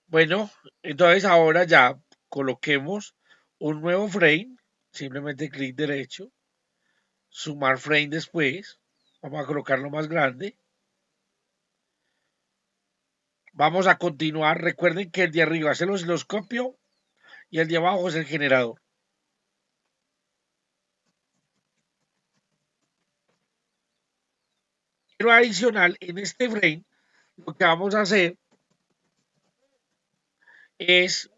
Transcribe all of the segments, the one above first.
Bueno, entonces ahora ya coloquemos un nuevo frame, simplemente clic derecho, sumar frame después, vamos a colocarlo más grande, vamos a continuar, recuerden que el de arriba es el osciloscopio y el de abajo es el generador. Pero adicional, en este frame, lo que vamos a hacer es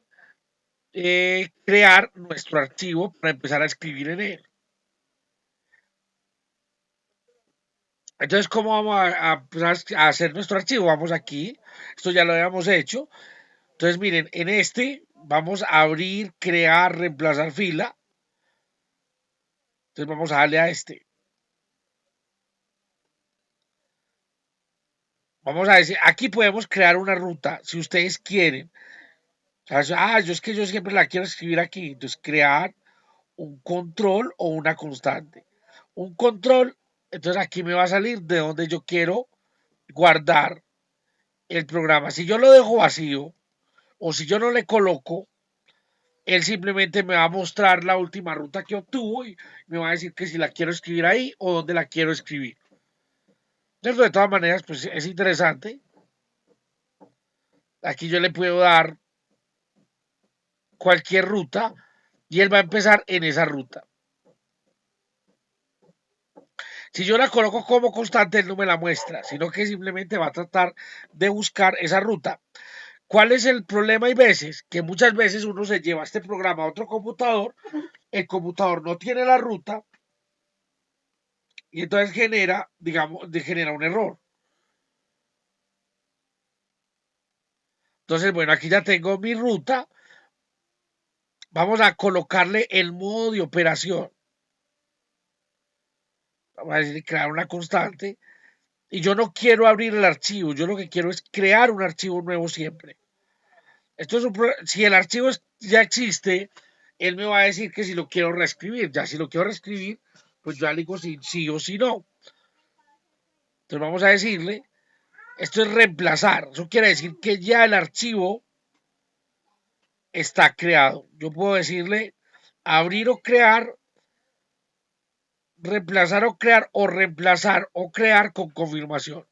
crear nuestro archivo para empezar a escribir en él. Entonces, ¿cómo vamos a hacer nuestro archivo? Vamos aquí, esto ya lo habíamos hecho. Entonces, miren, en este vamos a abrir, crear, reemplazar fila. Entonces, vamos a darle a este. Vamos a decir, aquí podemos crear una ruta, si ustedes quieren. Yo es que yo siempre la quiero escribir aquí. Entonces, crear un control o una constante. Un control, entonces aquí me va a salir de donde yo quiero guardar el programa. Si yo lo dejo vacío o si yo no le coloco, él simplemente me va a mostrar la última ruta que obtuvo y me va a decir que si la quiero escribir ahí o dónde la quiero escribir. Entonces, de todas maneras, pues es interesante. Aquí yo le puedo dar cualquier ruta y él va a empezar en esa ruta. Si yo la coloco como constante, él no me la muestra, sino que simplemente va a tratar de buscar esa ruta. ¿Cuál es el problema? Hay veces que muchas veces uno se lleva este programa a otro computador, el computador no tiene la ruta y entonces genera, digamos, genera un error. Entonces, bueno, aquí ya tengo mi ruta. Vamos a colocarle el modo de operación. Vamos a decir crear una constante. Y yo no quiero abrir el archivo. Yo lo que quiero es crear un archivo nuevo siempre. Esto es si el archivo ya existe, él me va a decir que si lo quiero reescribir. Ya si lo quiero reescribir, pues yo le digo si sí o si no. Entonces vamos a decirle, esto es reemplazar. Eso quiere decir que ya el archivo está creado. Yo puedo decirle abrir o crear, reemplazar o crear o reemplazar o crear con confirmación.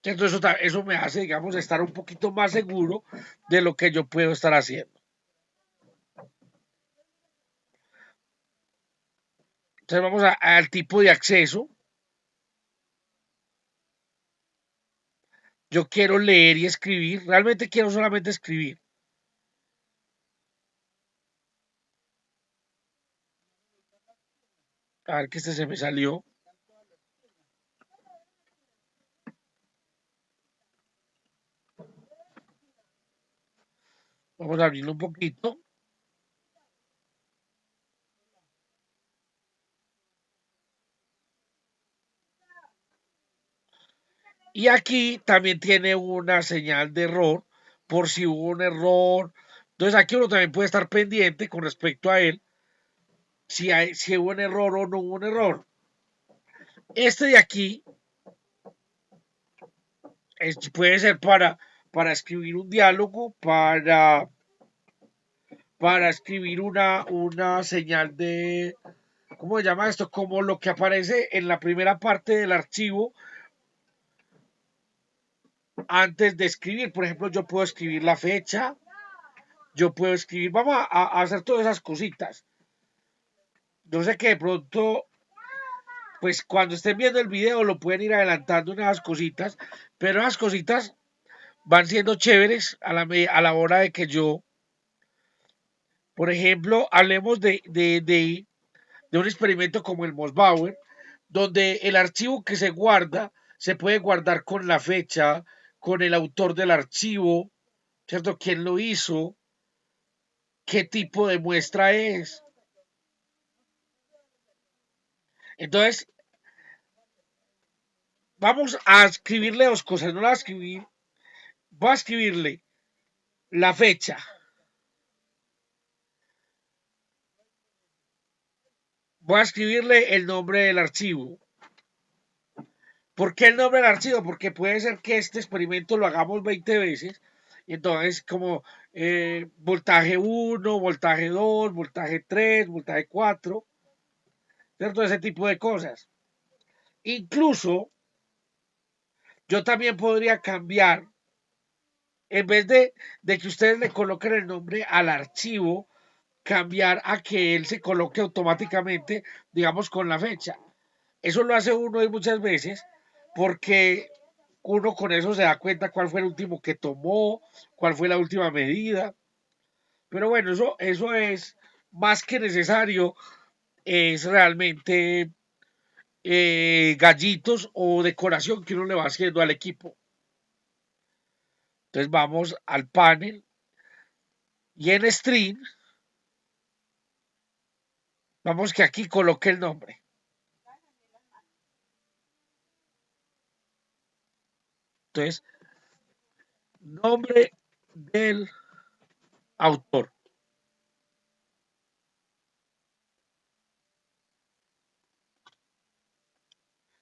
Entonces eso me hace, digamos, estar un poquito más seguro de lo que yo puedo estar haciendo. Entonces vamos al tipo de acceso. Yo quiero leer y escribir. Realmente quiero solamente escribir. A ver que este se me salió. Vamos a abrirlo un poquito. Y aquí también tiene una señal de error por si hubo un error. Entonces aquí uno también puede estar pendiente con respecto a él si hubo un error o no hubo un error. Este de aquí puede ser para escribir un diálogo, para escribir una señal de, ¿cómo se llama esto? Como lo que aparece en la primera parte del archivo antes de escribir. Por ejemplo, yo puedo escribir la fecha, yo puedo escribir, vamos a hacer todas esas cositas. Yo sé que de pronto, pues cuando estén viendo el video lo pueden ir adelantando en esas cositas, pero esas cositas van siendo chéveres a la hora de que yo, por ejemplo, hablemos de un experimento como el Mossbauer, donde el archivo que se guarda se puede guardar con la fecha, con el autor del archivo, ¿cierto? ¿Quién lo hizo? ¿Qué tipo de muestra es? Entonces, vamos a escribirle dos cosas, no la voy a escribir, voy a escribirle la fecha, voy a escribirle el nombre del archivo. ¿Por qué el nombre del archivo? Porque puede ser que este experimento lo hagamos 20 veces Entonces, como voltaje 1, voltaje 2, voltaje 3, voltaje 4, ¿cierto? Ese tipo de cosas. Incluso yo también podría cambiar, en vez de que ustedes le coloquen el nombre al archivo, cambiar a que él se coloque automáticamente, digamos, con la fecha. Eso lo hace uno muchas veces porque uno con eso se da cuenta cuál fue el último que tomó, cuál fue la última medida. Pero bueno, eso es más que necesario, es realmente gallitos o decoración que uno le va haciendo al equipo. Entonces vamos al panel y en Stream, vamos que aquí coloque el nombre. Entonces, nombre del autor.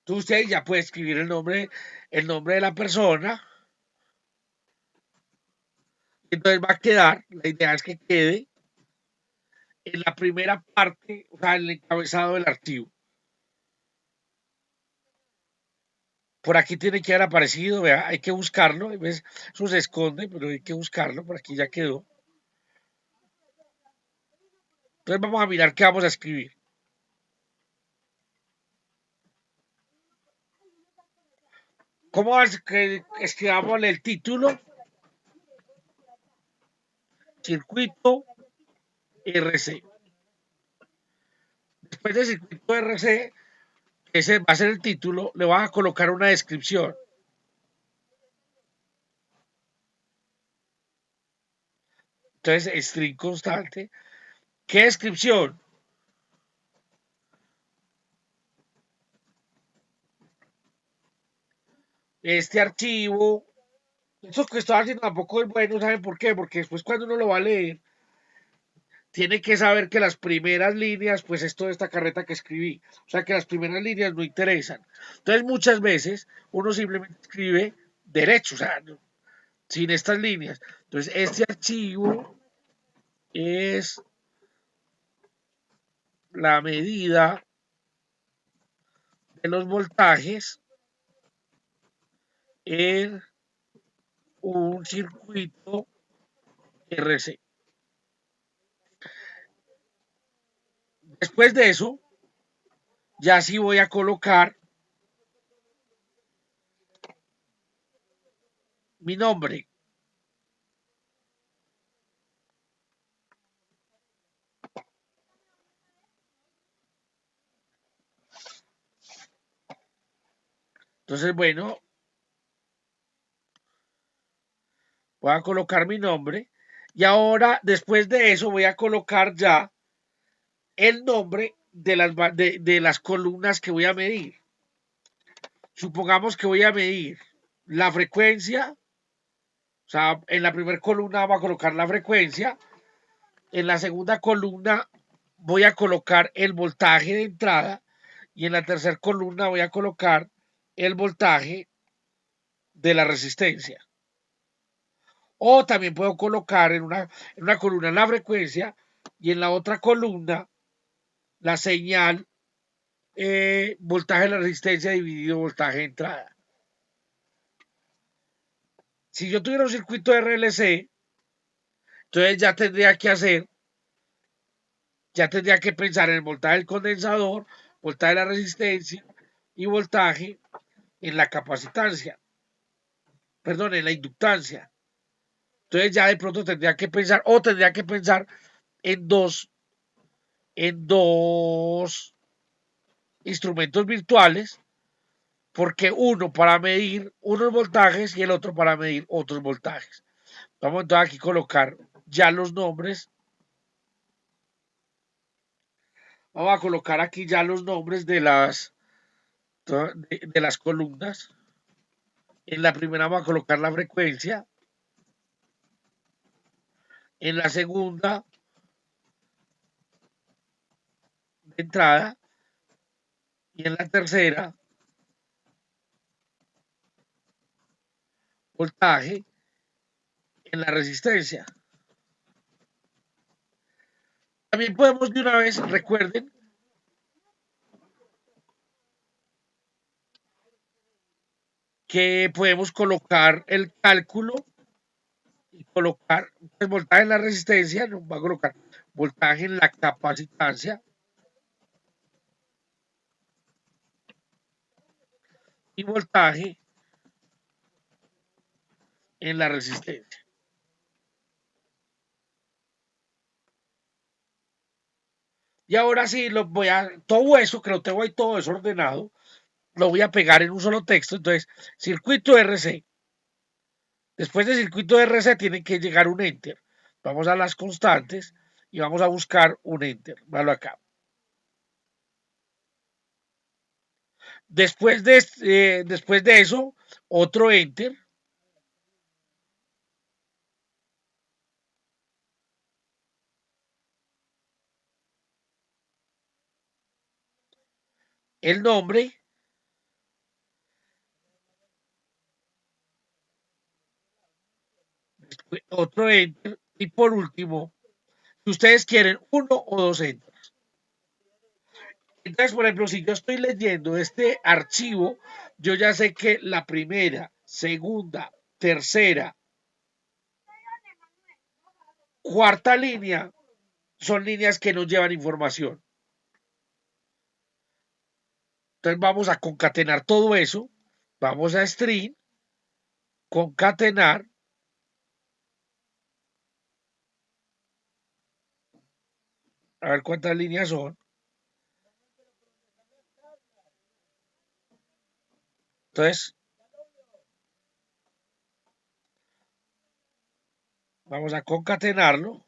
Entonces usted ya puede escribir el nombre de la persona. Entonces va a quedar, la idea es que quede en la primera parte, o sea, en el encabezado del archivo. Por aquí tiene que haber aparecido, vea, hay que buscarlo, ¿ves? Eso se esconde, pero hay que buscarlo, por aquí ya quedó. Entonces vamos a mirar qué vamos a escribir. ¿Cómo es que escribamos el título? Circuito RC. Después del circuito RC, ese va a ser el título, le van a colocar una descripción. Entonces, string constante. ¿Qué descripción? Este archivo, eso que estoy haciendo tampoco es bueno, ¿saben por qué? Porque después cuando uno lo va a leer, tiene que saber que las primeras líneas, pues es toda esta carreta que escribí. O sea que las primeras líneas no interesan. Entonces muchas veces uno simplemente escribe derecho, o sea, sin estas líneas. Entonces este archivo es la medida de los voltajes en un circuito RC. Después de eso, ya sí voy a colocar mi nombre. Entonces, bueno, voy a colocar mi nombre. Y ahora, después de eso, voy a colocar ya el nombre de las columnas que voy a medir. Supongamos que voy a medir la frecuencia. O sea, en la primera columna voy a colocar la frecuencia. En la segunda columna voy a colocar el voltaje de entrada. Y en la tercera columna voy a colocar el voltaje de la resistencia. O también puedo colocar en una columna la frecuencia y en la otra columna la señal voltaje de la resistencia dividido voltaje de entrada. Si yo tuviera un circuito RLC, entonces ya tendría que pensar en el voltaje del condensador, voltaje de la resistencia y voltaje en la capacitancia, perdón, en la inductancia. Entonces ya de pronto tendría que pensar, o tendría que pensar en dos instrumentos virtuales, porque uno para medir unos voltajes y el otro para medir otros voltajes. Vamos entonces aquí a colocar ya los nombres. Vamos a colocar aquí ya los nombres de las columnas. En la primera vamos a colocar la frecuencia. En la segunda, de entrada. Y en la tercera, voltaje en la resistencia. También podemos de una vez, recuerden, que podemos colocar el cálculo y colocar pues, voltaje en la resistencia, nos va a colocar voltaje en la capacitancia y voltaje en la resistencia. Y ahora sí, todo eso, que lo tengo ahí todo desordenado, lo voy a pegar en un solo texto. Entonces, circuito RC. Después de circuito RC tiene que llegar un enter. Vamos a las constantes y vamos a buscar un enter. Valo acá. Después de eso, otro enter. El nombre, otro enter. Y por último, si ustedes quieren uno o dos enters. Entonces, por ejemplo, si yo estoy leyendo este archivo, yo ya sé que la primera, segunda, tercera, cuarta línea son líneas que nos llevan información. Entonces vamos a concatenar todo eso. Vamos a string, concatenar. A ver cuántas líneas son. Entonces, vamos a concatenarlo.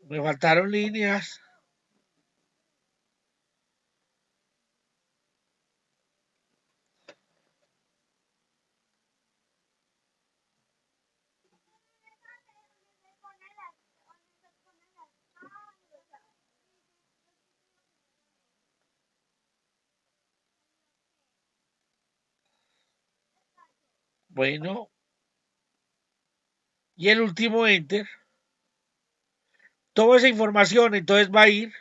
Me faltaron líneas. Bueno, y el último enter. Toda esa información entonces va a ir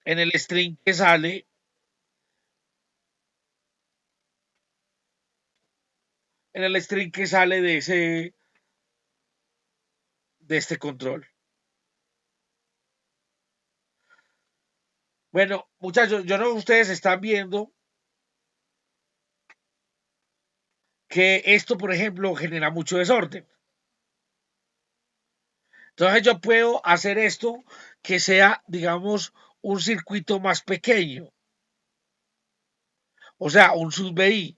en el string que sale, en el string que sale de este control. Bueno, muchachos, yo no ustedes están viendo que esto, por ejemplo, genera mucho desorden. Entonces yo puedo hacer esto que sea, digamos, un circuito más pequeño. O sea, un sub-BI.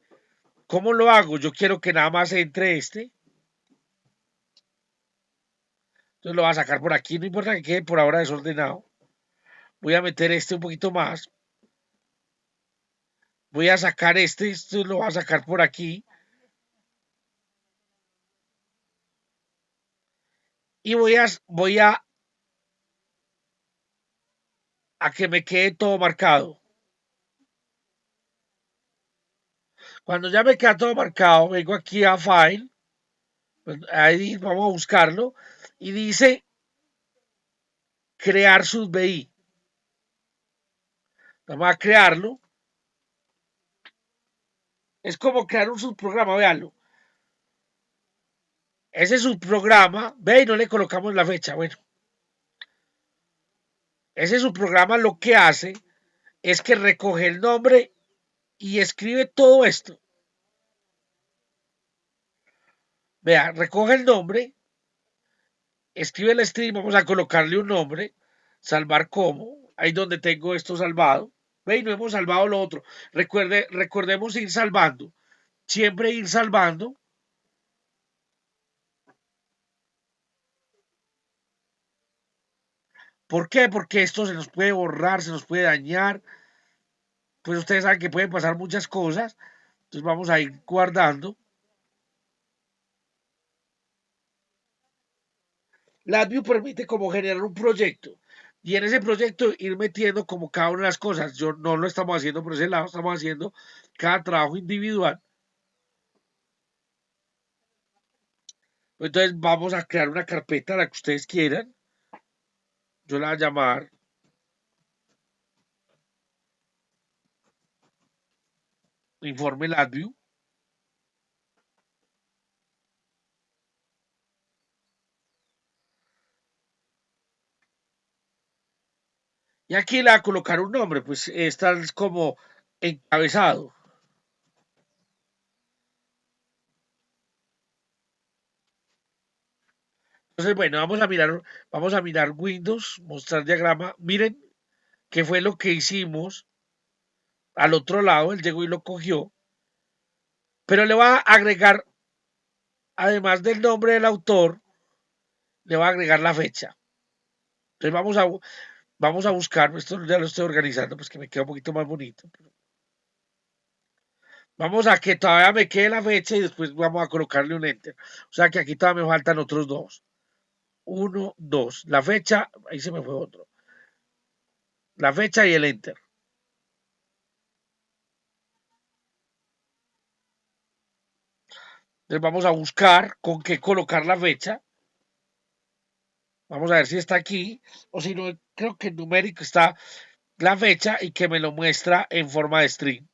¿Cómo lo hago? Yo quiero que nada más entre este. Entonces lo voy a sacar por aquí. No importa que quede por ahora desordenado. Voy a meter este un poquito más. Voy a sacar este. Esto lo voy a sacar por aquí. Y a que me quede todo marcado. Cuando ya me queda todo marcado, vengo aquí a File. Ahí vamos a buscarlo. Y dice crear sub-BI. Vamos a crearlo. Es como crear un subprograma, véanlo. Ese subprograma, ve y no le colocamos la fecha. Bueno, ese subprograma lo que hace es que recoge el nombre y escribe todo esto. Vea, recoge el nombre, escribe el stream, vamos a colocarle un nombre, salvar como, ahí donde tengo esto salvado. Ve y no hemos salvado lo otro. Recordemos ir salvando. Siempre ir salvando. ¿Por qué? Porque esto se nos puede borrar, se nos puede dañar. Pues ustedes saben que pueden pasar muchas cosas. Entonces vamos a ir guardando. LabVIEW permite como generar un proyecto y en ese proyecto ir metiendo como cada una de las cosas. Yo no lo estamos haciendo por ese lado, estamos haciendo cada trabajo individual. Entonces vamos a crear una carpeta, la que ustedes quieran. Yo la voy a llamar Informe LabVIEW. Y aquí le voy a colocar un nombre, pues esta es como encabezado. Entonces, bueno, vamos a mirar Windows, mostrar diagrama. Miren qué fue lo que hicimos al otro lado, él llegó y lo cogió, pero le va a agregar, además del nombre del autor, le va a agregar la fecha. Entonces vamos a buscar, esto ya lo estoy organizando, pues que me queda un poquito más bonito. Vamos a que todavía me quede la fecha y después vamos a colocarle un enter. O sea que aquí todavía me faltan otros dos. Uno, dos. La fecha, ahí se me fue otro. La fecha y el enter. Entonces vamos a buscar con qué colocar la fecha. Vamos a ver si está aquí. O si no, creo que en numérico está la fecha y que me lo muestra en forma de string.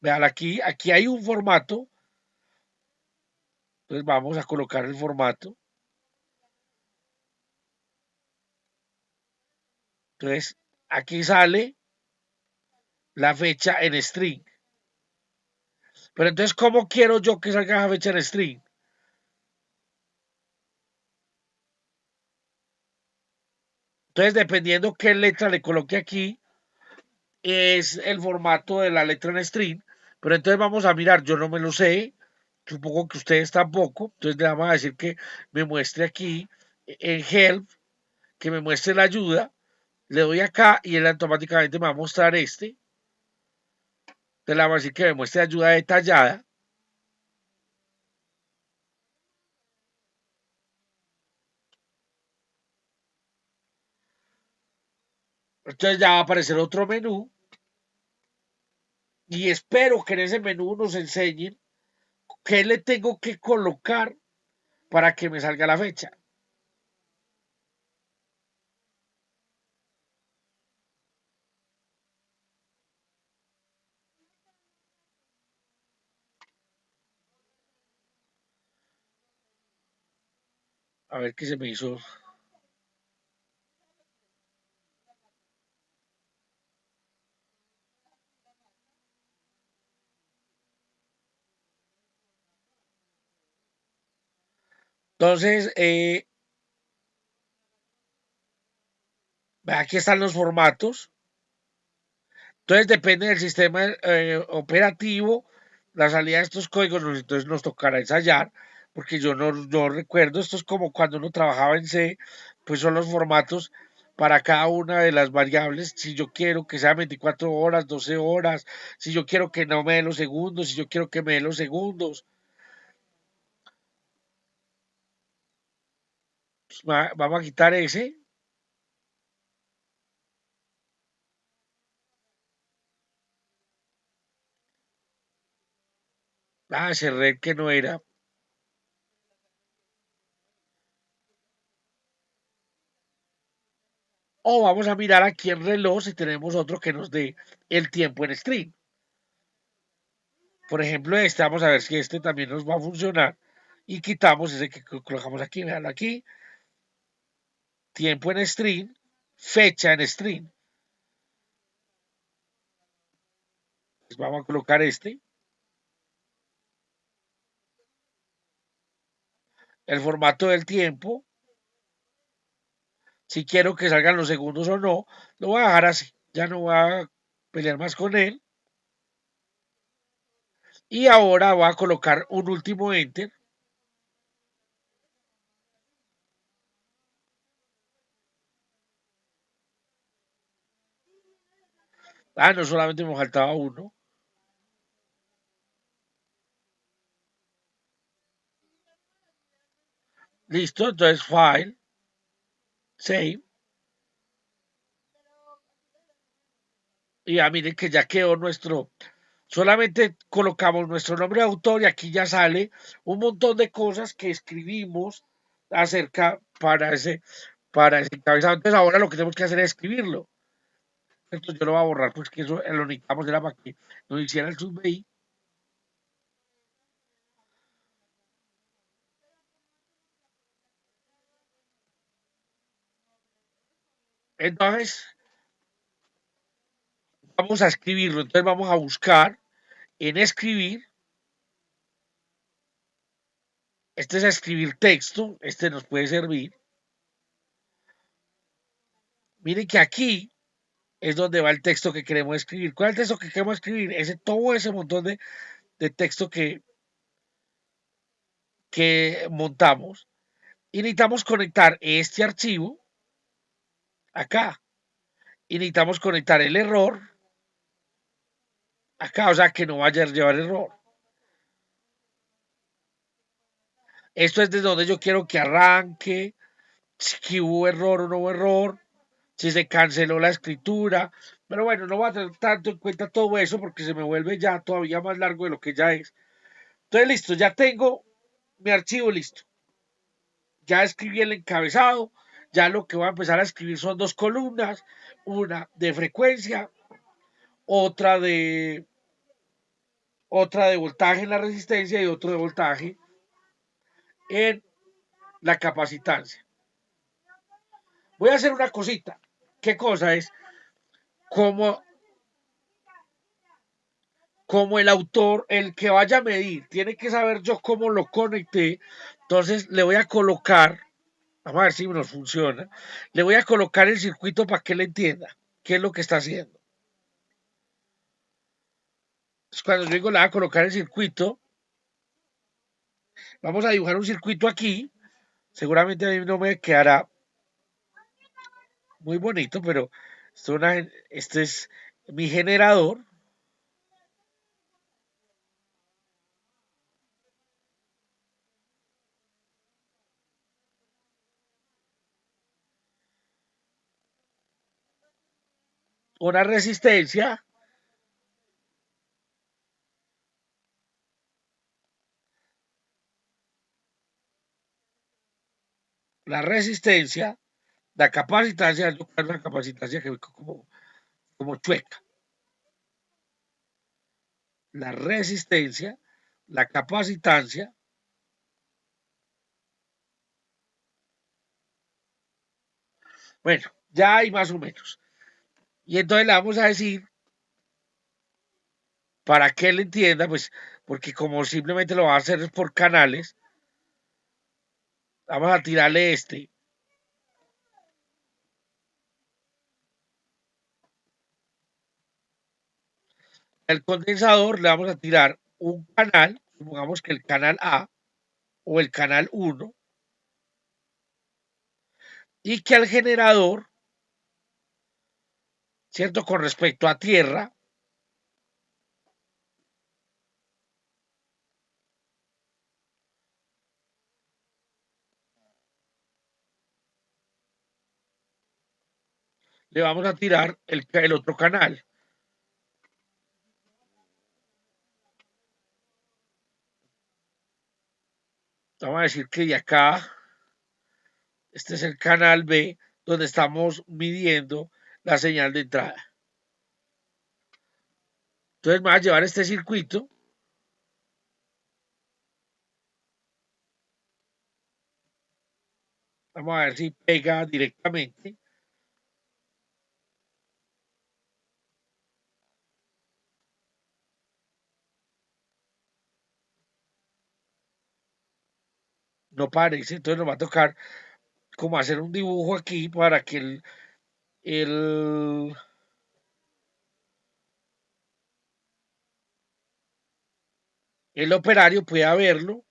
Vean aquí hay un formato. Entonces vamos a colocar el formato. Entonces aquí sale la fecha en string. Pero entonces, ¿cómo quiero yo que salga la fecha en string? Entonces, dependiendo qué letra le coloque aquí, es el formato de la letra en string. Pero entonces vamos a mirar, yo no me lo sé, supongo que ustedes tampoco. Entonces le vamos a decir que me muestre aquí en help, que me muestre la ayuda. Le doy acá y él automáticamente me va a mostrar este. Entonces le vamos a decir que me muestre ayuda detallada. Entonces ya va a aparecer otro menú y espero que en ese menú nos enseñen qué le tengo que colocar para que me salga la fecha. A ver qué se me hizo. Entonces, aquí están los formatos. Entonces, depende del sistema operativo, la salida de estos códigos, entonces nos tocará ensayar, porque yo no recuerdo, esto es como cuando uno trabajaba en C, pues son los formatos para cada una de las variables, si yo quiero que sea 24 horas, 12 horas, si yo quiero que no me dé los segundos, si yo quiero que me dé los segundos, pues vamos a quitar ese. Ah, cerré que no era. O vamos a mirar aquí en reloj si tenemos otro que nos dé el tiempo en stream. Por ejemplo, este, vamos a ver si este también nos va a funcionar. Y quitamos ese que colocamos aquí, vean aquí, tiempo en stream, fecha en stream. Pues vamos a colocar este, el formato del tiempo. Si quiero que salgan los segundos o no, lo voy a dejar así. Ya no voy a pelear más con él. Y ahora voy a colocar un último enter. Ah, no, solamente me faltaba uno. Listo, entonces File, Save. Y ya miren que ya quedó nuestro, solamente colocamos nuestro nombre de autor y aquí ya sale un montón de cosas que escribimos acerca para ese encabezado. Entonces ahora lo que tenemos que hacer es escribirlo. Entonces yo lo voy a borrar, pues que eso lo necesitamos era para que nos hiciera el sub ahí. Entonces vamos a escribirlo. Entonces vamos a buscar en escribir. Este es escribir texto. Este nos puede servir. Miren que aquí es donde va el texto que queremos escribir. ¿Cuál es el texto que queremos escribir? Todo ese montón de texto que montamos. Y necesitamos conectar este archivo acá. Y necesitamos conectar el error acá, o sea que no vaya a llevar error. Esto es desde donde yo quiero que arranque, si hubo error o no hubo error, si se canceló la escritura. Pero bueno, no voy a tener tanto en cuenta todo eso porque se me vuelve ya todavía más largo de lo que ya es. Entonces, listo, ya tengo mi archivo listo. Ya escribí el encabezado. Ya lo que voy a empezar a escribir son dos columnas, una de frecuencia, otra de voltaje en la resistencia y otro de voltaje en la capacitancia. Voy a hacer una cosita. ¿Qué cosa es? Como, como el autor, el que vaya a medir, tiene que saber yo cómo lo conecté. Entonces le voy a colocar, vamos a ver si nos funciona, le voy a colocar el circuito para que él entienda qué es lo que está haciendo. Entonces, cuando yo digo le voy a colocar el circuito, vamos a dibujar un circuito aquí. Seguramente a mí no me quedará muy bonito, pero este es mi generador. Una resistencia, la resistencia, la capacitancia, la capacitancia que como chueca, la resistencia, la capacitancia, bueno, ya hay más o menos. Y entonces le vamos a decir, para que él entienda, pues, porque como simplemente lo va a hacer por canales, vamos a tirarle este. El condensador le vamos a tirar un canal, supongamos que el canal A o el canal 1, y que al generador, ¿cierto? Con respecto a tierra, le vamos a tirar el otro canal. Vamos a decir que de acá, este es el canal B, donde estamos midiendo la señal de entrada. Entonces me va a llevar este circuito. Vamos a ver si pega directamente. No parece, entonces nos va a tocar como hacer un dibujo aquí para que el, el operario pueda verlo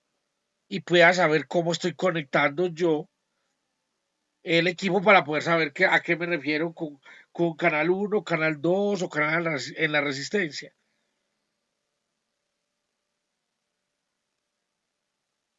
y pueda saber cómo estoy conectando yo el equipo para poder saber a qué me refiero con canal 1, canal 2 o canal en la resistencia.